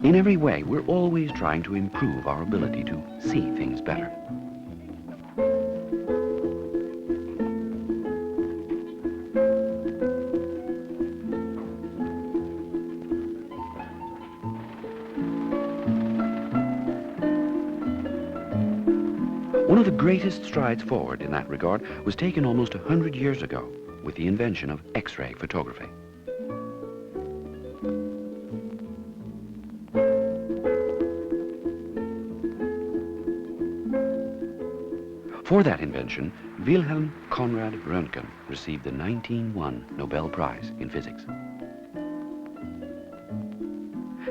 In every way, we're always trying to improve our ability to see things better. One of the greatest strides forward in that regard was taken almost 100 years ago with the invention of X-ray photography. For that invention, Wilhelm Conrad Röntgen received the 1901 Nobel Prize in Physics.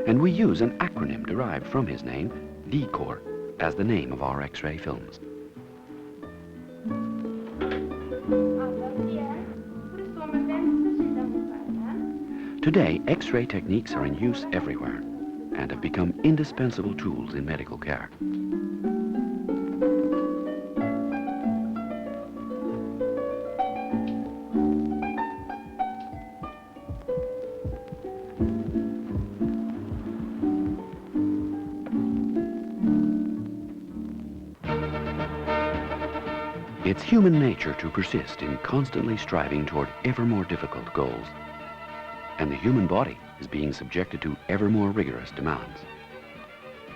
And we use an acronym derived from his name, VCOR, as the name of our X-ray films. Today, X-ray techniques are in use everywhere and have become indispensable tools in medical care. It's human nature to persist in constantly striving toward ever more difficult goals. And the human body is being subjected to ever more rigorous demands.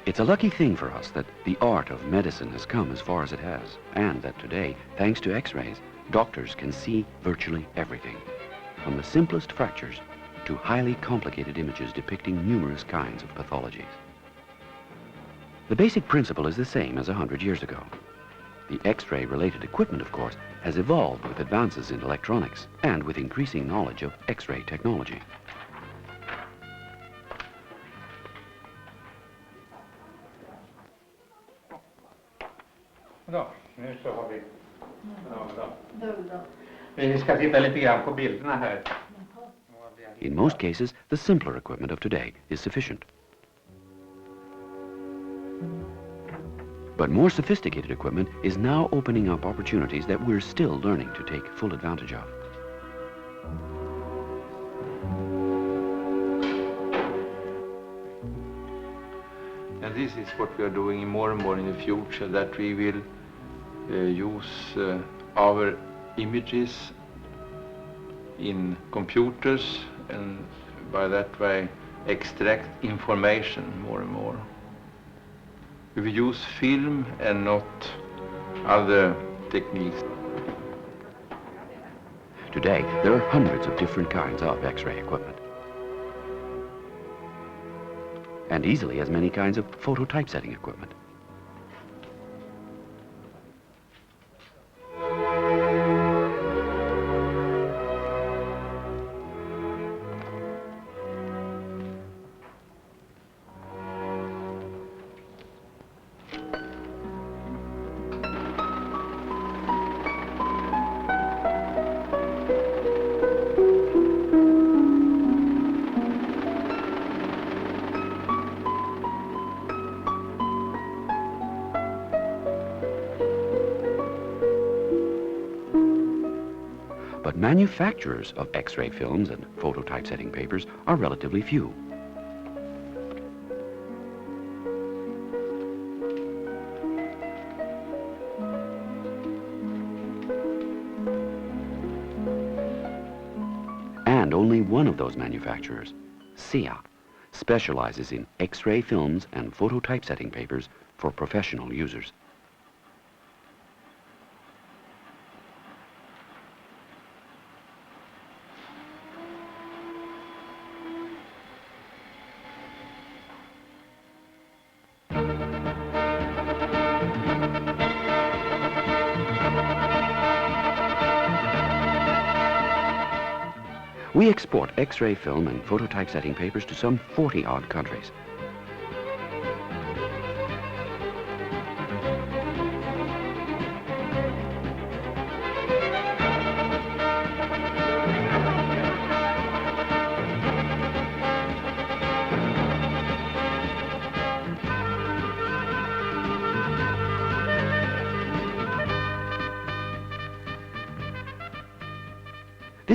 It's a lucky thing for us that the art of medicine has come as far as it has, and that today, thanks to X-rays, doctors can see virtually everything, from the simplest fractures to highly complicated images depicting numerous kinds of pathologies. The basic principle is the same as 100 years ago. The X-ray related equipment, of course, has evolved with advances in electronics and with increasing knowledge of X-ray technology. Ja, nu så har vi. Vi ska titta lite grann på bilderna här. In most cases, the simpler equipment of today is sufficient. But more sophisticated equipment is now opening up opportunities that we're still learning to take full advantage of. And this is what we are doing more and more in the future, that we will use our images in computers and by that way extract information more and more. We will use film and not other techniques. Today, there are hundreds of different kinds of X-ray equipment. And easily as many kinds of phototypesetting equipment. But manufacturers of X-ray films and phototypesetting papers are relatively few. And only one of those manufacturers, CEA, specializes in X-ray films and phototypesetting papers for professional users. We export X-ray film and phototypesetting papers to some 40-odd countries.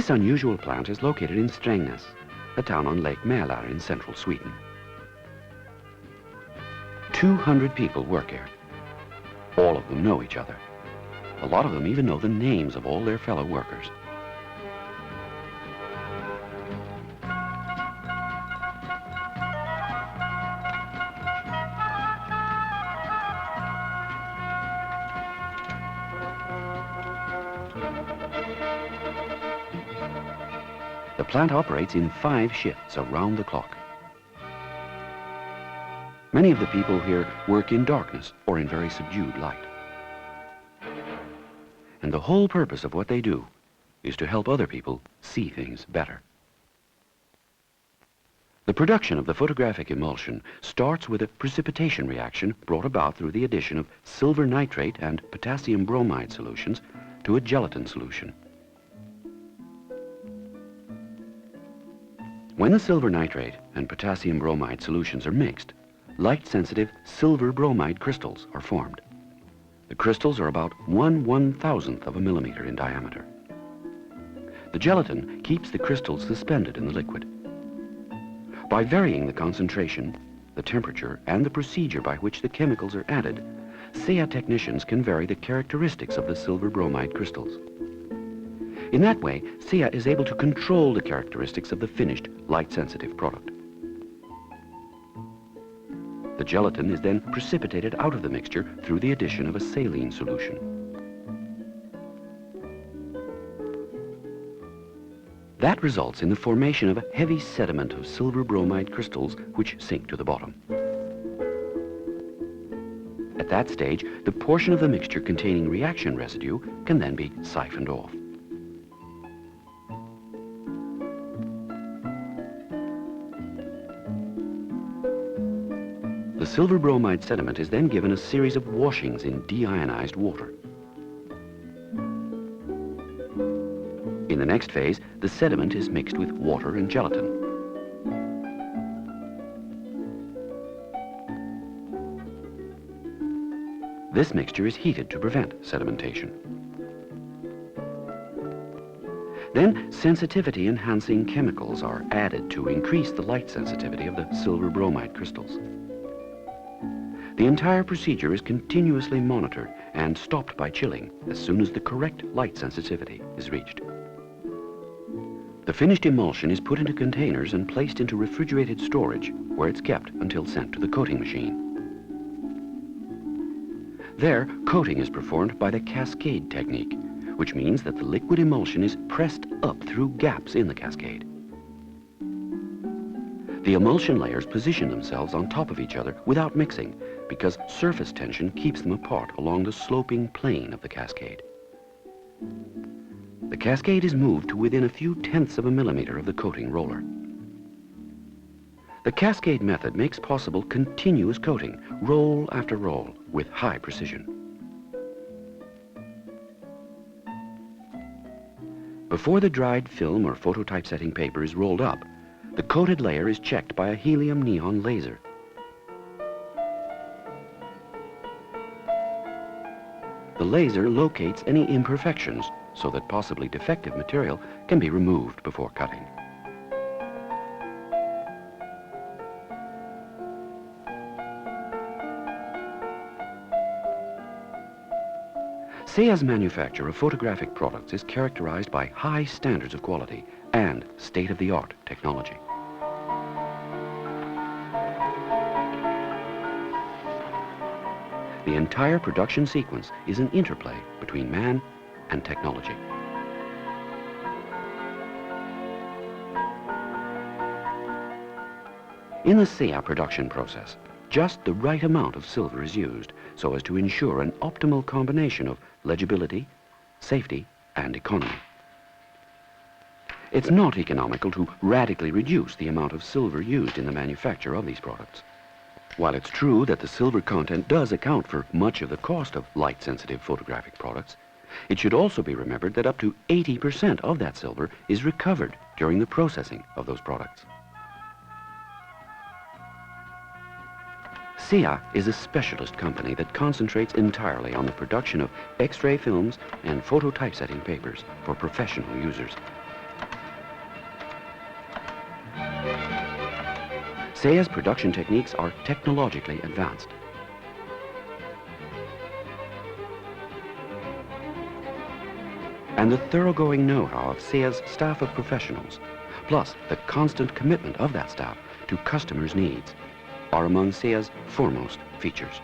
This unusual plant is located in Strängnäs, a town on Lake Mälar in central Sweden. 200 people work here. All of them know each other. A lot of them even know the names of all their fellow workers. The plant operates in 5 shifts around the clock. Many of the people here work in darkness or in very subdued light. And the whole purpose of what they do is to help other people see things better. The production of the photographic emulsion starts with a precipitation reaction brought about through the addition of silver nitrate and potassium bromide solutions to a gelatin solution. When the silver nitrate and potassium bromide solutions are mixed, light-sensitive silver bromide crystals are formed. The crystals are about 1/1000th of a millimeter in diameter. The gelatin keeps the crystals suspended in the liquid. By varying the concentration, the temperature, and the procedure by which the chemicals are added, CEA technicians can vary the characteristics of the silver bromide crystals. In that way, CEA is able to control the characteristics of the finished light-sensitive product. The gelatin is then precipitated out of the mixture through the addition of a saline solution. That results in the formation of a heavy sediment of silver bromide crystals which sink to the bottom. At that stage, the portion of the mixture containing reaction residue can then be siphoned off. The silver bromide sediment is then given a series of washings in deionized water. In the next phase, the sediment is mixed with water and gelatin. This mixture is heated to prevent sedimentation. Then, sensitivity-enhancing chemicals are added to increase the light sensitivity of the silver bromide crystals. The entire procedure is continuously monitored and stopped by chilling as soon as the correct light sensitivity is reached. The finished emulsion is put into containers and placed into refrigerated storage, where it's kept until sent to the coating machine. There, coating is performed by the cascade technique, which means that the liquid emulsion is pressed up through gaps in the cascade. The emulsion layers position themselves on top of each other without mixing, because surface tension keeps them apart along the sloping plane of the cascade. The cascade is moved to within a few tenths of a millimeter of the coating roller. The cascade method makes possible continuous coating, roll after roll, with high precision. Before the dried film or phototypesetting paper is rolled up, the coated layer is checked by a helium neon laser. The laser locates any imperfections so that possibly defective material can be removed before cutting. CEA's manufacture of photographic products is characterized by high standards of quality and state-of-the-art technology. The entire production sequence is an interplay between man and technology. In the CEA production process, just the right amount of silver is used so as to ensure an optimal combination of legibility, safety, and economy. It's not economical to radically reduce the amount of silver used in the manufacture of these products. While it's true that the silver content does account for much of the cost of light-sensitive photographic products, it should also be remembered that up to 80% of that silver is recovered during the processing of those products. CEA is a specialist company that concentrates entirely on the production of X-ray films and phototypesetting papers for professional users. CEA's production techniques are technologically advanced. And the thoroughgoing know-how of CEA's staff of professionals, plus the constant commitment of that staff to customers' needs, are among CEA's foremost features.